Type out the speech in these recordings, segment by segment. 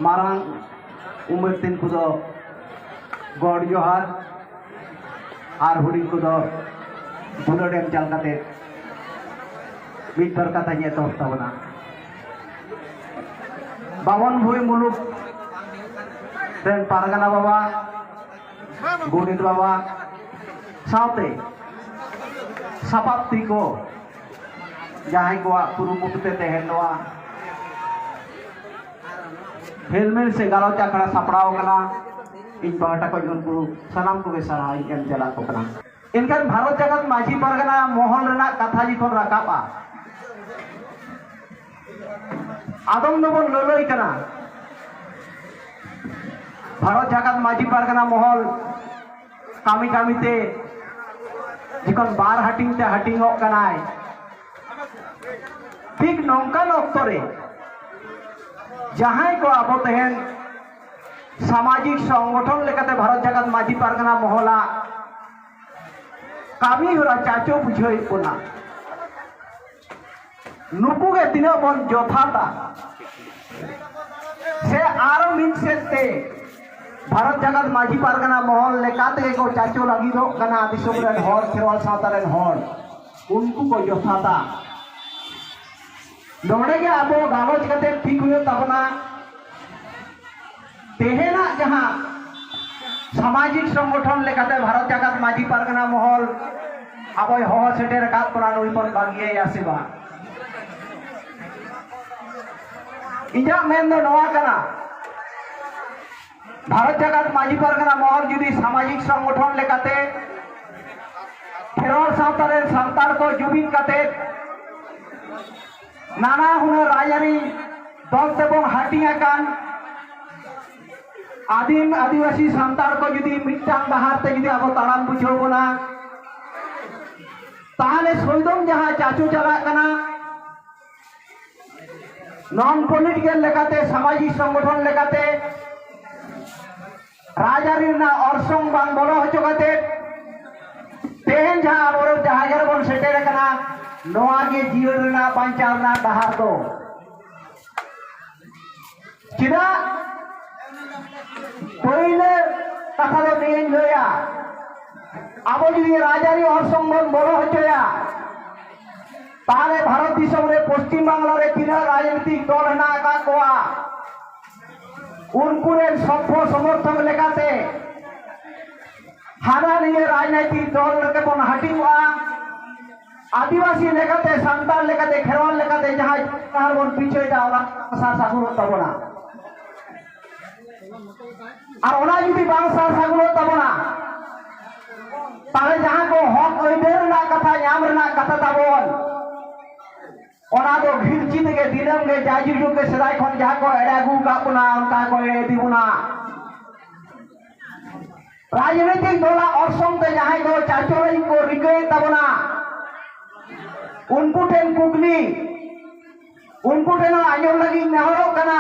मारांग उमर तीन को गॉड जोहार और हुडिंग को दुलड़ एम चलते मिटर कथा एतहब तबना बावन भुई मुलुक रेन पारगाना बाबा गुणित बाबा साथे सापाप्ति को जहां को कुरुमुटते तहन हेलमेट से गालोच आखड़ा सापड़ाव कना इन पाटा को उनको सनाम को सारा एम चला को कना इनकान भारत जगत माझी पारगाना मोहन रेना कथा जिखन राकाबा आदम नबन ललई कना भारत जगत माझी पारगाना मोहल कामी कामीते जिखन बार हाटिंग ते हाटिंग कनाय ठीक नौकान अक्तरे जहां को अब तेहन सामाजिक संगठन लेकाते भारत जगत माझी पारगाना मोहला कामी होरा चाचो बुझाई कोना नुकु के तीना बन जोथाता से आरो मिन सेते भारत जगत माझी पारगाना मोहल लेकाते को चाचो लगी दो कना दिसोम रेन हर खेरवाल सावता रेन हर उनको को जोथाता नोड़े के अब गालोच कते ठीक हुए तबना तेहेना जहां सामाजिक संगठन लेकाते भारत जगत माझी पारगाना मोहल अब हो सेटेर का कोना नुइपन बागिए आसेबा इजा मेन दो नवा कना भारत जगत माझी पारगाना मोहल जुदी सामाजिक संगठन लेकाते खेरवाल सावता रेन सांतार को जुबिन कते नाना हुनर राजारी दल तेबं हाटियाकान आदिम आदिवासी सांतार को जुदी मिटांग बाहर ते जुदी अब ताड़ाम बुझाव बोना ताहले सैदम जहां चाचू चला कना नॉन पॉलिटिकल लेकाते सामाजिक संगठन लेकाते राजारी ना अरसंग बांग बोलो हचो कते तेहन जहां अब जहां बन सेटेर कना नोआ के जीवन रेना बांचाव ना डहार दो चिदा पहिले कथा दो नेन लया अब जुदी राजारी अरसंग बन बोलो हचोया ताहले भारत दिसम रे पश्चिम बांगला रे तीना राजनीतिक दल हेना का कोआ उनको रे सभ्य समर्थक लेकाते हाना निये राजनीतिक दल लेके बन हाटिवा आदिवासी लेकाते सांताल लेकाते खेरवाल लेकाते जहां तार बन पीछे जावला सार सागुन तबना और ओना जुदी बांग सार सागुन तबना ताले जहां को हक अइदेर ना कथा याम रेना कथा तबन ओना दो घिरची के दिनम के जाजिजु के सदाय खन जहां को एडागु का पुना उनका को एडे दिबुना राजनीतिक दला अरसंग ते जहां को चाचोई को रिके तबना उनको टेन कुगली उनको टेन आंजम लगी नेहरो कना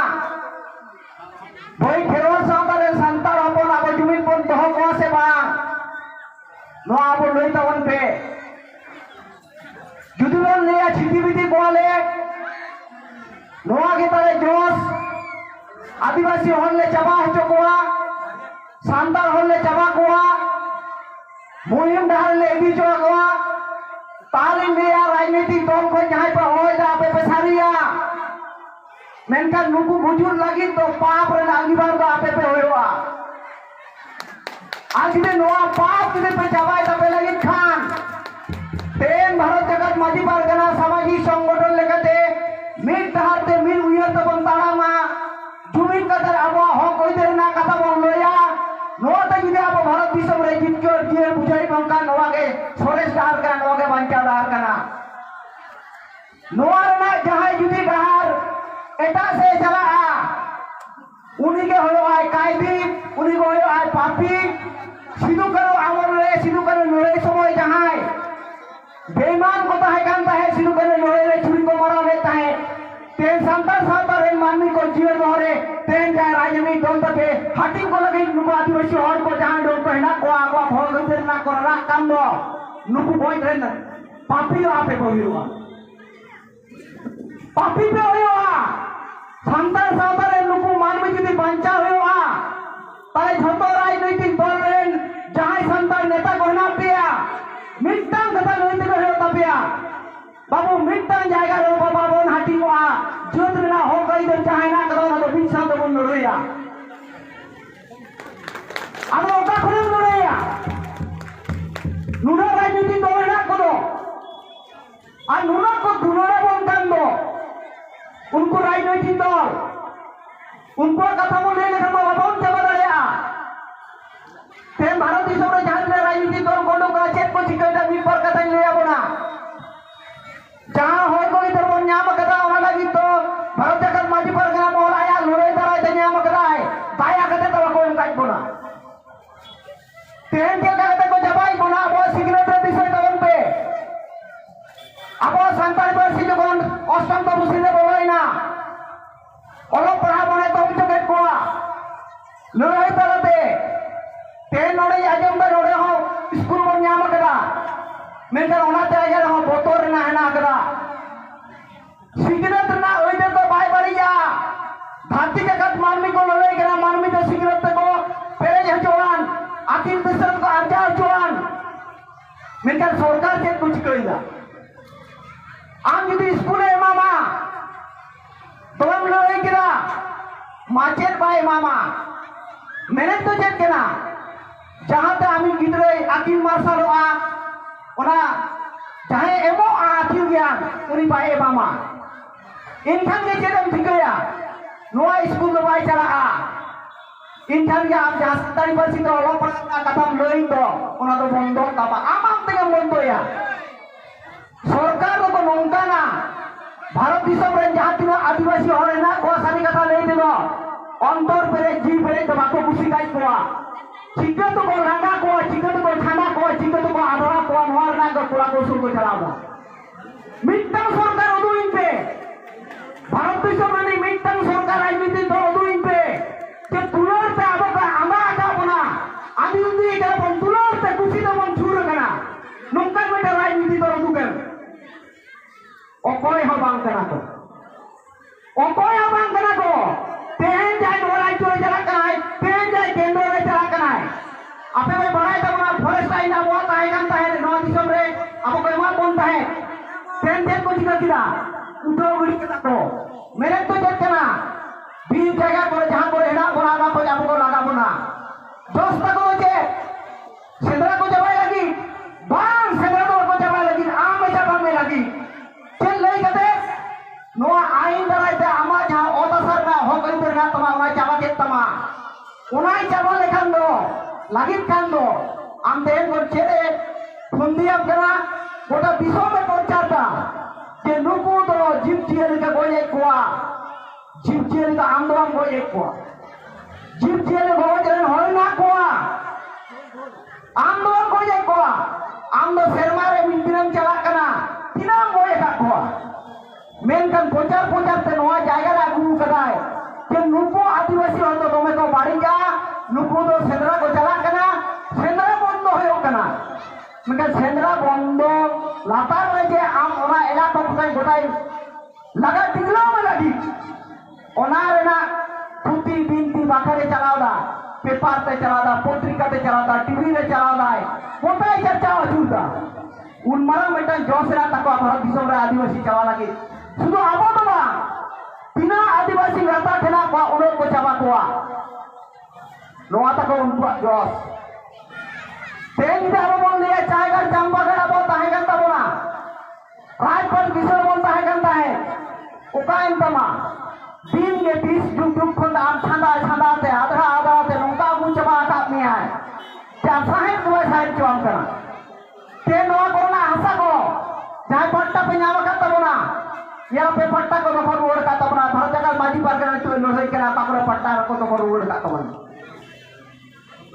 भाई खेरवाल सावता रे सांतार हपन अब जुमिन बन दह को से बा नो अब लई तवन पे जुदी बन लेया छितिबिति कोले नोआ के तारे जोश आदिवासी होले चबा हचो कोआ सांतार होले चबा कोआ मुहिम डाल ले इदी जो कोआ तालिम लिया राजनीतिक दल को जहां पर होय दा पे पेसारिया मेनका नुकु गुजुर लगी तो पाप रे अंगीबार दा पे पे होयवा आज में नोआ पाप के पे जवाय दा पे लगी खान तेन भारत जगत माझी पारगाना सामाजिक संगठन लेकाते मिल तहारते मिल उयर तबन ताड़ामा जुमिन कदर अब हो कोई देर ना कथा बन लोया नोआ त जुदी अब भारत दिसम रे जितकर दिए बुझाई बंका नोआ के सोरेश डार का नोआ के बांचा डार कना नोआ ना जहां जुदी डार एटा से चला उनी के होयो आय कायदी उनी को होयो आय पापी सिधु करो अमर रे सिधु करो लड़ाई समय जहां बेईमान को ताहे कांता है सिधु करो लड़ाई रे छुरी को मारा लेता है तेन संतार सातर रे मानवी को जीवन मोहरे तेन जाय राजनीति दल तके हाटी को लगे नुकु आदिवासी हर को जहां डोर को हेना को आगवा भोग देर ना कर रा काम दो नुकु बोय रे ना पापी आपे को हिवा पापी पे होया सानतार सावता रे नुकु मानवी जुदी बांचा हुआ ताले झोतो राजनीतिक दल रेन जहां सानतार नेता को हेना पेया मिटटांग कथा नैतिक हो तपेया बाबू मिटटांग जायगा रे बाबा बोन हाटी को जुद रेना हो गई दे जहां ना कदो ना बिसा तो बोन लड़िया अब ओका खने लड़िया नुना राजनीतिक दल हेना कदो आ नुना को दुनोरे बोन कान दो उनको राजनीतिक दल उनको कथा बोल ले लेकिन बाबून चाबा दाड़िया तेन भारत दिसम रे जहां राजनीतिक दल कोडो का चेक को चिकैदा मी पर कथा ले आबोना जहां होय कोई दरबन न्याम कथा ओना लगी तो भारत जगत माजी पर गना मोल आया लड़े दाराय ते न्याम कथा है दाया कथे तो को काज बोना तेन के कथा को जबाई बोना वो सिगरेट रे दिसय तवन पे अब संतान पार्सी जखन अष्टम तपस्वीते बोलायना अलग पढ़ा बने तो चुकेट को लड़ाई तलाते ते नोड़े आजम बे नोड़े हो स्कूल बन ᱧᱟᱢ कदा मेनखान ओना जायगा रे हो बोतोर ना हेना कदा सिगरेट ना ओइदे तो बाय बाड़िया धरती जगत मानवी को लड़ाई करा मानवी तो सिगरेट को पेरेज हचोवान आकिल दिसन को अर्जा हचोवान मेनखान सरकार चेक कुछ कइला आम जुदी स्कूल मामा तोम लड़ाई करा माचेर बाय मामा मेरे तो चेक केना जहां ते आमी गिदरे आकिल मार्शल होआ ओना जहां एमो आकिल ज्ञान उनी बाय मामा इनखान के चेदम ठिकया नोआ स्कूल दो बाय चला इनखान के आप जहां संतानी पार्सी तो olo पढ़ा कथम लई तो ओना तो बंदो ताबा आमाम तेगे बंदोया सरकार को नौकाना भारत दिसम रे जहां तीना आदिवासी हर ना को सारी कथा ले दिनो अंतर पेरे जी पेरे तो बाको खुशी काई कोआ चिकत को रंगा को चिकत को थाना को चिकत को आधरा को नोर ना को पुरा को सुर को चलावा मिटन सरकार उदुइन पे भारत दिसम रे मिटन सरकार राजनीति तो उदुइन पे के तुलर पे अब का आमा का बना आदि उदी का बन तुलर पे खुशी तो बन छुर कना नौका में राजनीति तो उदुगन ओकोय हो बांग कना को ओकोय हो बांग कना को तेहन जाय नोराय चोय चला कनाय तेहन जाय केंद्र रे चला कनाय आपे में बड़ाई तबना फॉरेस्ट लाइन अब आता है जानता है नौ दिसम रे अब कोई मा बोलता है तेन तेन को जिका किदा उठो गुड़ी कना को मेरे तो जत कना 20 जगह पर जहां पर हेना बनाना को अब को लगा बना दोस्त को जे सेंद्रा को जबाई लगी बांग सेंद्रा को जबाई लगी आम में जबाई में लगी चल लई कते नोआ आईन दारायते आमा जहां ओतासार ना हो कई ना तमा ओना चाबा के तमा ओनाई चाबा लेखान दो लागित खान दो आम देन को छेड़े फुंदियाम करा गोटा विश्व में पहुंचाता जे नुकु तो जीव जियली का गोय एकवा जीव जियली का आंदोलन गोय एकवा जीव जियली गोय जन होय ना कोआ आंदोलन गोय एकवा आम दो शर्मा रे मिनदिनम चला कना तिनाम गोय का कोआ मेनखान प्रचार प्रचार ते नोआ जायगा रे आगु कदाय के नुकु आदिवासी हर तो दोमे को बाड़िया नुकु तो सेंद्रा को चला कना सेंद्रा बंद होयो कना मेनखान सेंद्रा बंद लातार रे जे आम ओना एला तो पकाई गोटाई लगा टिगला में लगी ओना रेना पुती बिनती बाखरे चलावदा पेपर ते चलावदा पत्रिका ते चलावदा टीवी रे चलावदा गोटाई चर्चा होजुदा उन मारा मेटा जोसरा तको भारत दिसम रे आदिवासी चला लगी शुद्ध अब तो तीना आदिवासी गाता ठेना को उन्हें को चाबा कोआ नोआ तक उनको जोस तेन दे अब बोल लिया चायगर चंपागढ़ अब ताहे गंता बोला राजपथ विसर बोलता है गंता है उकायन तमा दिन के 20 जुग जुग खंड आम छंदा छंदा ते आधा आधा ते नोका गुन चबा का में आए क्या साहिब को साहिब चोम करा ते नोआ कोना हंसा को जाय पट्टा पे नाम का तबना या पे पट्टा को तो रोड का तबना भर जगह माजी पर करना तो नोई करा ताकरे पट्टा को तो रोड का तबना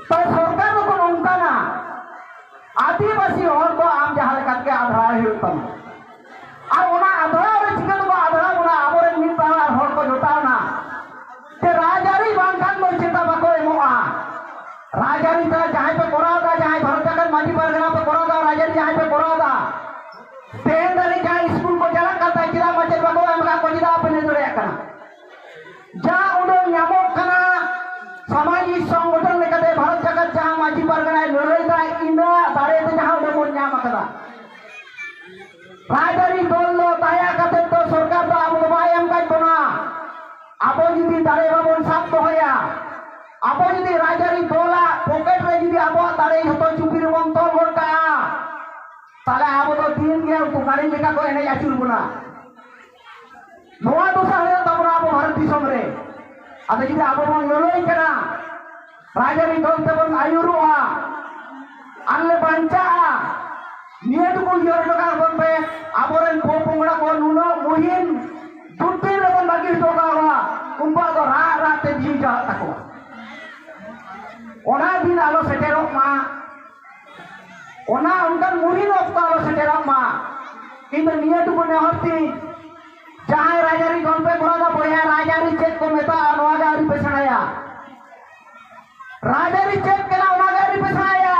तो सरकार को उनका ना आदिवासी और को आम जहां करके आधार है तम और ओना आधार रे चिकन को आधार बोला आबोरे मिलता है हर को जोताव ना ते राजारी बांखान को चिंता बको एमोआ राजारी ता जहां पे कोरादा जहां भर जगह माजी पर करना पे कोरादा राजारी जहां पे कोरादा तेन दरी जहां स्कूल को जला करता किरा मचे बको एमका को जिदा अपने जोड़े करना राजरी दल दाया कते तो सरकार तो अब बाय एम काज बना अब जुदी दाड़े बाबन साब दोहया अब जुदी राजरी दला पॉकेट रे जुदी अब दाड़े हतो चुपी रे बन तोल गोटा ताले अब तो दिन के गाड़ी लेका को एने आचुर बना नोआ दोसा हो तबना अब भारत दिसम रे अब जुदी अब बन लड़ाई करा राजरी दल ते बन आयुरुआ आले बांचा नियत को यर लगा बन पे आबोरेन पोंगड़ा को नुनो मुहिन दुत्ते रे बन बाकी टोकावा उनपा तो रा ते जी जा तको ओना दिन आलो सेटेरो मा ओना उनकन मुहिन ऑक्ता आलो सेटेरो मा किंतु नियत को ने होती जहां राजारी गन पे बड़ा बोया राजारी चेक को मेता नवागारी पे सनाया राजारी चेक केला नवागारी पे सनाया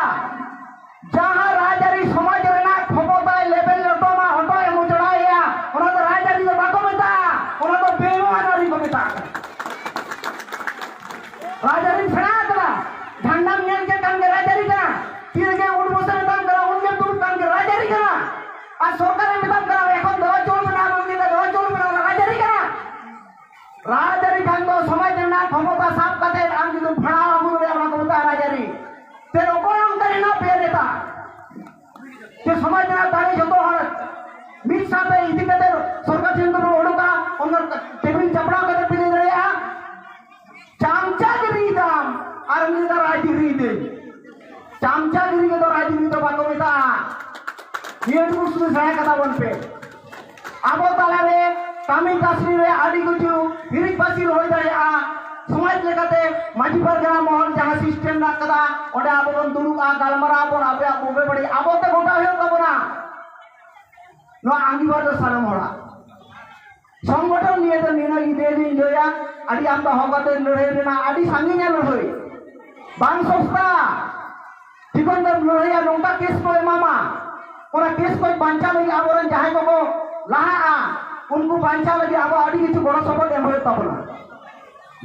जहां राजारी समाज रेना खबरदार लेवल लटोमा हटो एमु चढ़ाया ओना तो राजारी को बाको मेता ओना तो बेमानारी को मेता राजारी फेना करा झंडा मियल के काम के राजारी करा तीर के उड़ मुसे काम करा उनके दूर काम के राजारी करा आ सरकार में काम करा এখন दवा चोल बना मंगे दवा चोल बना राजारी करा राजारी काम तो समाज रेना खबरदार साफ करते आम जो फड़ा हमु रे ओना को मेता राजारी ते ओको अंतर ना पे देता के समाज ना दाड़ी जतो हर मिट साथे इति कते सरकार चेंद्र ओडका ओनर टेबिल चपड़ा कते पिले दरिया चामचागिरी दाम और मिलदा राजगिरी दे चामचागिरी के तो राजगिरी तो बाको मेता ये तो उसमें सहाय कथा बन पे आबो ताला रे तामिल काश्मीर रे आदि कुछ हिरिक पासिर हो जाए आ समाज लेकाते माजी परगना महल जहां सिस्टम ना कदा ओडे आबो बन दुरुआ गालमरा बन आबे आबो बड़ी आबो ते गोटा हो तबना नो आंगीबार दो सानम होड़ा संगठन निये तो निना इदे नि लोया आदि आमदा होगाते लड़ाई रेना आदि सांगिया लड़ाई बांग संस्था ठिकन दर लड़ाई नोंका केस को मामा ओना केस को बांचा लगी आबोरन जहां को लाहा उनको बांचा लगी आबो आदि किछु बड़ सपोर्ट एम हो तबना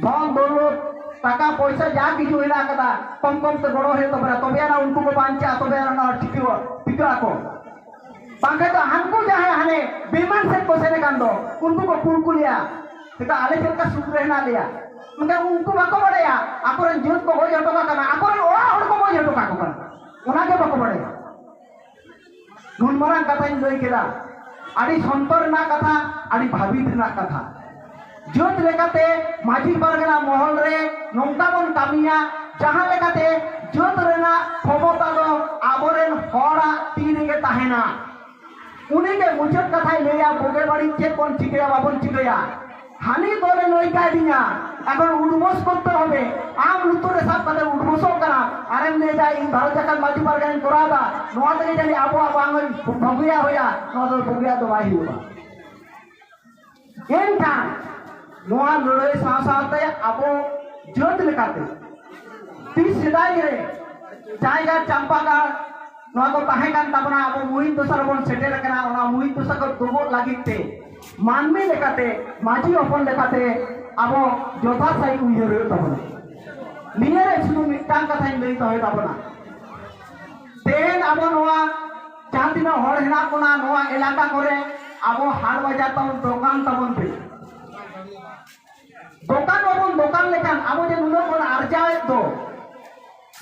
धन दौलत टाका पैसा जा किछु हेला कदा कम कम ते बड़ो हे तबरा तबे ना उनको को बांचा तबे ना टिकियो टिका को बांके तो हानको जाहे हाने बेमान से को सेने कांदो उनको को कुलकुलिया तेका आले चलका सुख रहना लिया मगे उनको बाको बड़या आकोरन जोत को होय हटका कना आकोरन ओरा हड़ को होय हटका को कना ओना के बाको बड़या नुन मरांग कथा इन लई केला आदि संतर ना कथा आदि भाबित ना कथा जोत लेकाते माजी परगना महल रे नोंका बन कामिया जहां लेकाते जोत रेना क्षमता दो आबोरेन हड़ा तीन के ताहेना उनी के मुजत कथा लेया बोगे बाड़ी चेक कोन चिकया बाबन चिकया हानि तोले लई का दिया এখন উডমোস করতে হবে আম লুতরে সব কাতে উডমোস করা আরএম নে যাই ভারত জাকাত মাটি পারগান করাবা নোয়া থেকে জানি আবো আবো আঙ্গল ভগুয়া হইয়া নদর ভগুয়া তো বাহি হবা এনটা নোয়া লড়াই সাথে আবো জোত লেকাতে 30 সেদাই রে জায়গা চাম্পাগা নোয়া को তাহে কান তাবনা আবো মুহিন দোসার বন সেটের কেনা ওনা মুহিন দোসা को দুবো লাগিতে मानवी लेकाते माजी अपन लेकाते अब जोथा साई उयरे तबना नियरे सुनु मिटांग कथा लई तो तबना तेन अब नोआ चांतिना हर हेना कोना नोआ इलाका करे अब हाट बाजार तबन दुकान तबन पे दुकान लेकान अब जे नुनो कोन आरजाए दो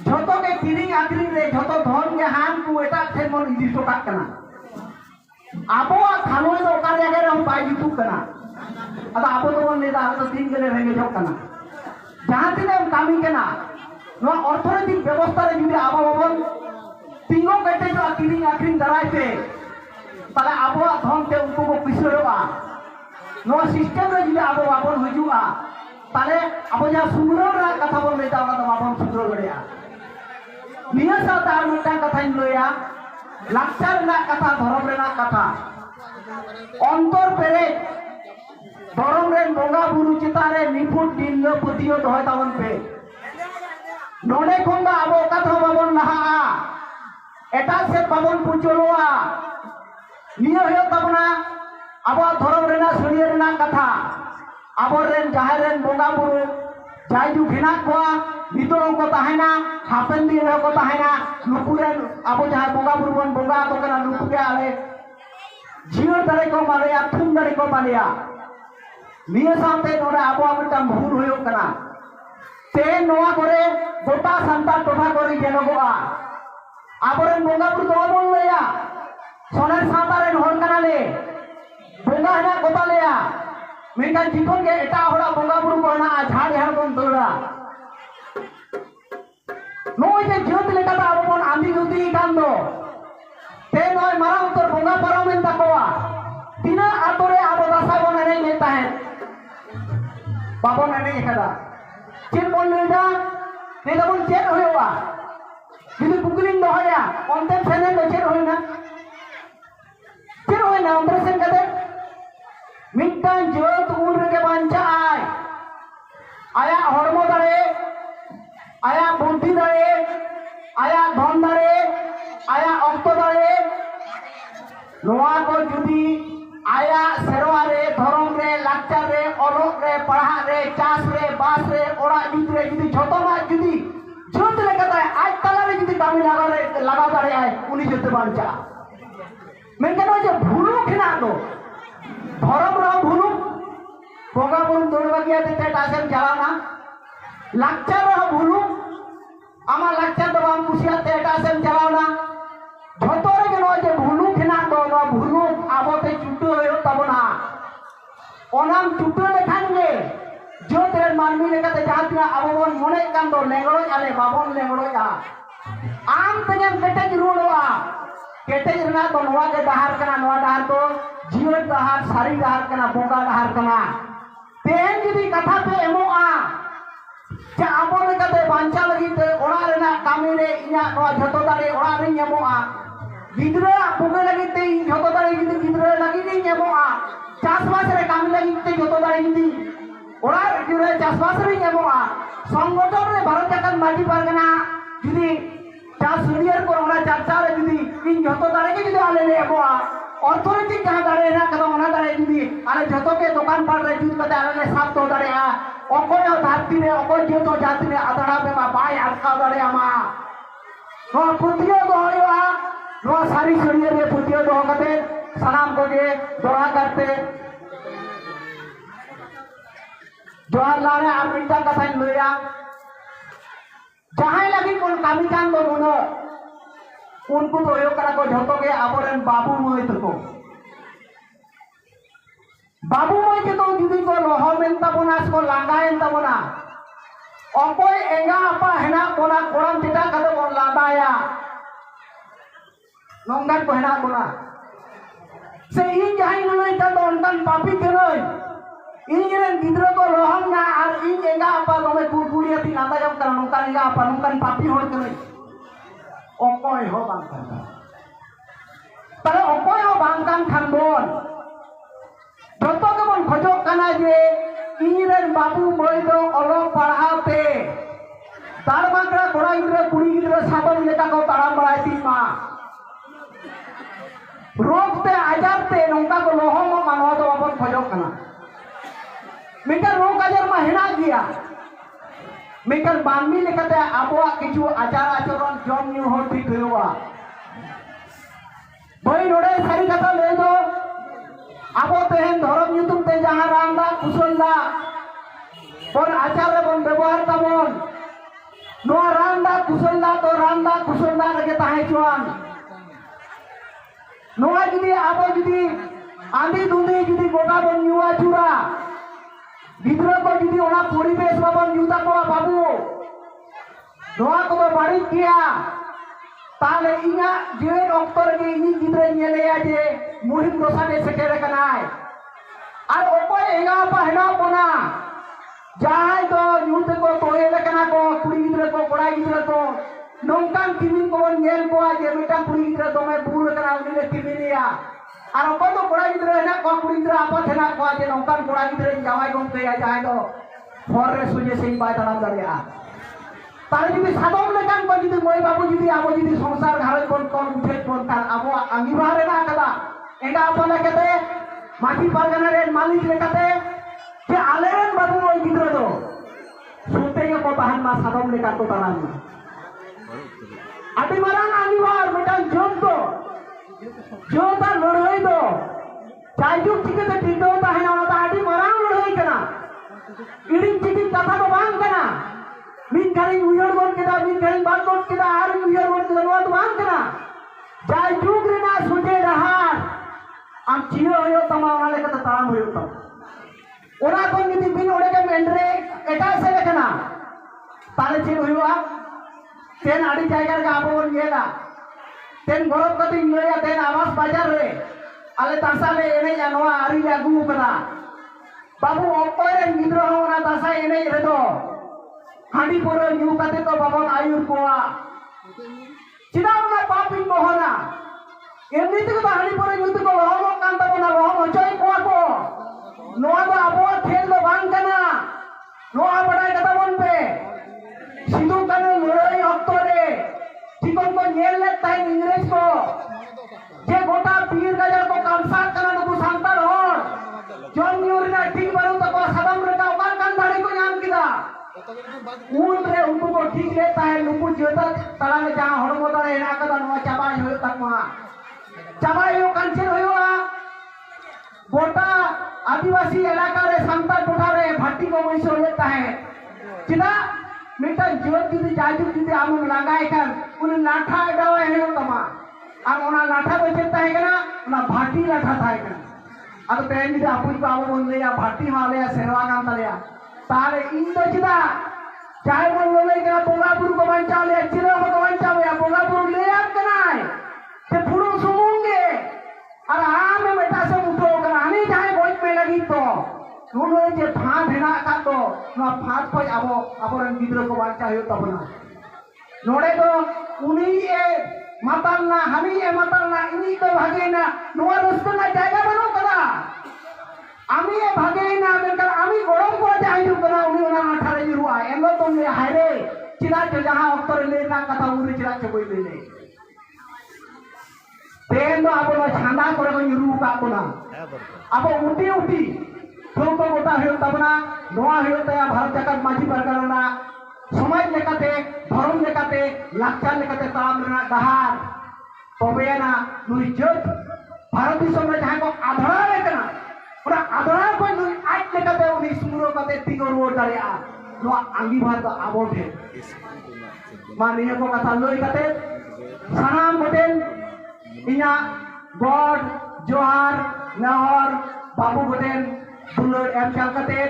झतो के किरिंग आक्रिंग रे झतो धन के हान को एटा थे मन इदि सोका कना आबो खानो तो ओकार जगह रे हम पाई दितु कना अब आबो तो बन लेदा तो तीन गेले रहेंगे जो कना जहां तिने हम कामी कना नो अर्थनैतिक व्यवस्था रे जुदि आबो बन तीनो कटे जो किरिंग आक्रिंग दराइते ताले आबो धन ते उनको को पिसरोबा नो सिस्टम रे जुदि आबो बाबन हुजुआ ताले आबो जा सुमरो रा कथा बन लेदा ओना तो बाबन सुमरो गड़िया निया सा तार मुटा कथा इन लोया लाचार ना कथा धर्म रेना कथा अंतर पेरे धर्म रे बोंगा बुरु चितारे निपुट दिन पतियो दहय तावन पे नोडे खोंदा आबो कथा बाबन लहा एटा से बाबन पुचलोआ नियो हे तबना आबो धर्म रेना सरिये रेना कथा आबो रेन जाहे रेन बोंगा बुरु जायजु घेना कोआ ভিতরও কথা হয় না হাফেন দিয়ে কথা হয় না নুপুরে আবো যাহা বঙ্গা বুরবন বঙ্গা তো কেনা নুপুরে আলে जियो दारे को मानेया थुम दारे को मानेया निया सामते नोरे आबो मिदटां भूल हुयुग कना ते नोआ करे गोटा सान्ताल टोठा करे जेनोगोआ आबोरेन बोंगा बुरु दो बोन लया सोनेर सावतारेन हर कनाले बोंगा हेना गोता लया मेनखान जिखन गे एटा हड़ा बोंगा बुरु को हेना झाड़ झाड़ बोन दौड़ा नोय जे जियोत लेकाते आबो बोन आंधी जुती कान दो ते नोय मारां उतर बोंगा पारमेन ताकोआ तिना आतोरे आबो दासाय बोन एनेज ले ताहेन बाबन एनेज kada चेक बोन लेदा नेदा बोन चेक होयोआ जुदी कुकलिन दोहया onte सेने दो चेक होयना चेक होयना onte सेन कते मिदटां जियोत उन रेगे बांचाय आया हरमो दारे आया बुद्धि दारे आया धन दारे आया अक्तो दारे नोआ को जुदी आया सेरवा रे धरम रे लाक्चार रे अलोक रे पढ़ा रे चास रे बास रे ओड़ा जुद रे जुदी झोतोना जुदी जोत लेकाते आज तला रे जुदी कामी लगाव दारे आय उनी जोते बांचा मेनखान जे भूलु खिना दो धरम रो भूलु बोंगा बुरु दोड़ बागिया ते टासेम चलाना लाक्चार रो भूलु आमा लाक्चार दो बाम कुसिया ते टासेम चलाना झोतो रे नो जे भूलु खिना दो नो भूलु आबोते चुटो होयो तबना ओनाम चुटो लेखान गे जोत रे मानमी लेकाते जहातिना आबो बोन मोने कान दो लेंगड़ो आले बाबन लेंगड़ो आ आम तेम केटेज रुड़ोआ केटेज रना तो नोआ के दाहार कना नोआ दाहार तो जीवन दाहार सारी दाहार कना बोंगा दाहार कना तेन जुदी कथा पे एमोआ जे आबो लेकाते बांचा लगिते ओड़ा रेना कामी रे इना नोआ झोतो दारे ओड़ा रे एमोआ गिद्रा बोगे लगिते इन झोतो दारे जुदी गिद्रा लगी रे एमोआ चासबास रे कामी लगिते झोतो दारे जुदी ओड़ा रे चासबास रे एमोआ संगठन रे भारत जाकन माटी पारगना जुदी चास सुनियर को ओड़ा चर्चा रे जुदी इन झोतो दारे के जुदी आले ले एमोआ অর্থনৈতিক যা দাঁড়ে না কেন ওনা দাঁড়ে যদি আরে যতকে দোকান পাট রে জুত কতে আরে সাত তো দাঁড়ে অকয় ধারতি রে অকয় যেত জাতি রে আদাড়া বেমা বাই আটকা দাঁড়ে আমা নো পুতিও দহয়া নো সারি সরিয়ে রে পুতিও দহ কতে সালাম কোগে দোয়া করতে জওয়াহরলাল আর মিটা কথা লইয়া যাহাই লাগি কোন কামি কান দো নো उनको तो यो करा को झोतो के आबोरेन बाबू मोय तको बाबू मोय के तो जुदी को लोहमेन तबोनास को लांगायन तबोना अकोय एंगा आपा हेना कोना कोड़म चिटा कदे को लादाया नोंगान को हेना कोना से इन जहाई नय का तो उनकन पापी केनय इन रेन गिद्रा को लोहम ना और इन एंगा आपा लोमे कुकुड़िया ती लादा जब करा नोंकान एंगा आपा नोंकान पापी होय केनय অকয় হ বাংকান তাহলে অকয় হ বাংকান খানবন যত কেমন খোঁজক কানা যে ইংরেজ বাবু মই দো অলপ পড়াতে তার মাত্রা কোড়া গিদ্রা কুড়ি গিদ্রা সাবন লেখা কো তাড়াম বাড়ায় 3 মাস রোগতে আজারতে নৌকা কো লহম মানवा দো বাবন খোঁজক কানা মিটার রোগ আজার মা হেনা গিয়া मेकन बानमी लेकाते आबोआ किछु आचार आचरण जम न्यू हो ठीक होआ भाई नोडे सारी कथा ले दो आबो तेहन धर्म युतुम ते जहां रांदा कुशलदा बोन आचार रे बोन व्यवहार ताबोन नो रांदा कुशलदा लगे ताहे चुआन नोआ जुदी आबो जुदी आंधी दुंदी जुदी गोटा बोन न्यूआ चुरा गिद्रा को जुदी ओना परिवेश बाबन जुदा को बाबू नोआ को बाड़ी किया ताले इना जेन अक्तर के इनी गिद्रा नेलेया जे मुहिम दोसाने सेकेरे कनाय आर ओपय एंगा पा हेना कोना जाय दो युद्ध को तोए लेकना को कुड़ी गिद्रा को कोड़ा गिद्रा को नोंकान किमिन को नेल को जे मिटा कुड़ी गिद्रा तो मैं पूर्ण करा उनी किमिनिया আর অকয় তো কোড়া গিদ্রা হেনা ক কুড়ি গিদ্রা আপা থেনা ক যে নৌকান কোড়া গিদ্রা জামাই গমতে যায় তো ফর রে সুজে সেই বাই তাড়াম দাঁড়িয়া তার যদি সাদম লেকান কো যদি মই বাবু যদি আবো যদি সংসার ঘাড়ে কোন কোন উঠে কোন তার আবো আঙ্গিবারে না কাদা এঙ্গা আপা লেকাতে মাটি পারগানা রে মালিক লেকাতে যে আলেন বাবু ওই গিদ্রা তো শুনতে গে কো তাহান মা সাদম লেকা তো তাড়াম আদি মারাং আঙ্গিবার মেটান জম তো जो तार लड़ाई दो जायजुग चिकिते टिकाव तहना ओना आडी मारांग लड़ाई कना इडिंग चिकित कथा तो बांग कना मिन घरी उयहर गोन केदा मिन घरी बात गोन केदा आर उयहर गोन केदा नोआ तो बांग कना जायजुग रेना सुजे डहार आम चियो होयो तमा ओना लेका ताम होयो तम ओना को निति बिन ओडे के मेंडरे एटा से लेकना ताले चिन होयोआ तेन आडी जायगा रे आबो बोन गेला तेन गरब कति लया तेन आवास बाजार रे आले तासाले एने जानवा आरी लागू करा बाबू ओपरे गिद्रो होना तासा एने रेदो हांडी पोरो न्यू कते तो बाबन आयुर कोआ चिदा ओना पापिन मोहना एमनी ते तो हांडी पोरो न्यू तो लोहम कान तबना लोहम होचोय कोआ को नोआ तो आबो खेल दो बांग कना नोआ बडाय कता बन पे सिधु कने लड़ाई अक्तरे चिकन को नेल ले ताई इंग्रेज को जे गोटा पीर गजर को कमसात कना नुकु सांतार होर जॉन न्यूरिना ठीक बारू तो को सदम रे का ओकार कान दाड़ी को नाम किदा उन रे उनको को ठीक लेता है नुकु जोता तला में जहां हड़मो दाड़े एना कदा नो चाबाई होय तक मा चाबाई हो कांचन होयोआ गोटा आदिवासी इलाका रे सांतार टोठा रे भाटी को वैसो लेता है चिदा मिटन जोत जुदी जाजू जुदी आम लगाए कर उन लाठा एडावा हेयो तमा और ओना लाठा बचता है कना ओना भाटी लाठा था कना अब तेन जुदी आपुज को आबो बोल ले या भाटी माले या सेवा कान तलेया तारे इन तो चिदा चाहे बोल ले कना बोगापुर को बंचा ले चिरो को बंचा या बोगापुर ले आ कना ते फुड़ो सुमुंगे और आम में बेटा से उठो कना हनी जाए बोझ में लगी तो नुनो जे फाद हेना का तो नो फाद को आबो रन गिद्रो को बंचा हो तबना नोडे तो उनी ए मतलना हमी ए मतलना इनी तो भागेना नोआ रस्तना जायगा बनो कदा आमी ए भागेना मेकर आमी गरम को जाहिरु कना उनी ओना आठारे जुरुआ एनो तो ले हायरे चिरा के जहां अक्तर लेना कथा उनी चिरा के कोई ले तेन तो आबो छांदा करे को जुरु का कोना आबो उठी उठी तो गोटा हो तबना नोआ हो तया भारत जगत माझी परगना समाज लेकाते धर्म लेकाते लाचार लेकाते ताम रेना डहार तबेना नुई जत भारत दिसम रे जहां को आधरा लेकना ओरा आधरा को नुई आज लेकाते उनी सुरो काते तिगोर वो दारिया नोआ आंगी भार तो आबोठे मानिया को कथा लई काते सनाम बटेन इना गॉड जोहार नहर बाबू बटेन दुलर एम चाल काते